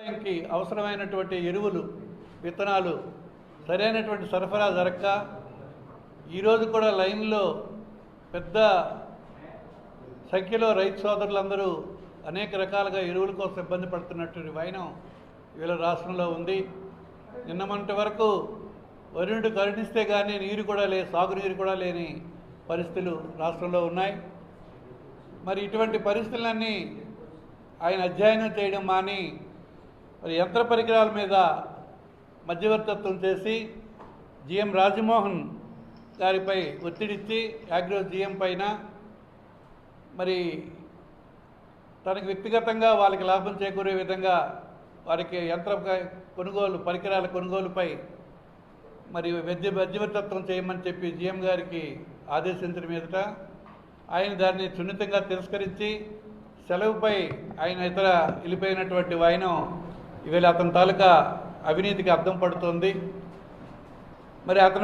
వ్యవసాయానికి అవసరమైనటువంటి ఎరువులు, విత్తనాలు సరైనటువంటి సరఫరా జరగక ఈరోజు కూడా లైన్లో పెద్ద సంఖ్యలో రైతు సోదరులందరూ అనేక రకాలుగా ఎరువుల కోసం ఇబ్బంది పడుతున్నటువంటి వైనం వీళ్ళ రాష్ట్రంలో ఉంది. నిన్న మొన్నటి వరకు వరుణుడు కరుణిస్తే కానీ నీరు కూడా సాగునీరు కూడా లేని పరిస్థితులు రాష్ట్రంలో ఉన్నాయి. మరి ఇటువంటి పరిస్థితులన్నీ ఆయన అధ్యయనం చేయడం మాని మరి యంత్ర పరికరాల మీద మధ్యవర్తిత్వం చేసి జిఎం రాజమోహన్ గారిపై ఒత్తిడిచ్చి అగ్రో జిఎం పైన మరి తనకు వ్యక్తిగతంగా వాళ్ళకి లాభం చేకూరే విధంగా వారికి యంత్ర కొనుగోలు పరికరాల కొనుగోలుపై మరి మధ్యవర్తిత్వం చేయమని చెప్పి జిఎం గారికి ఆదేశించిన మీదట ఆయన దాన్ని సున్నితంగా తిరస్కరించి సెలవుపై ఆయన వెళ్ళిపోయినటువంటి వైనం ఈవేళ అతని తాలూకా అవినీతికి అద్దం పడుతోంది. మరి అతను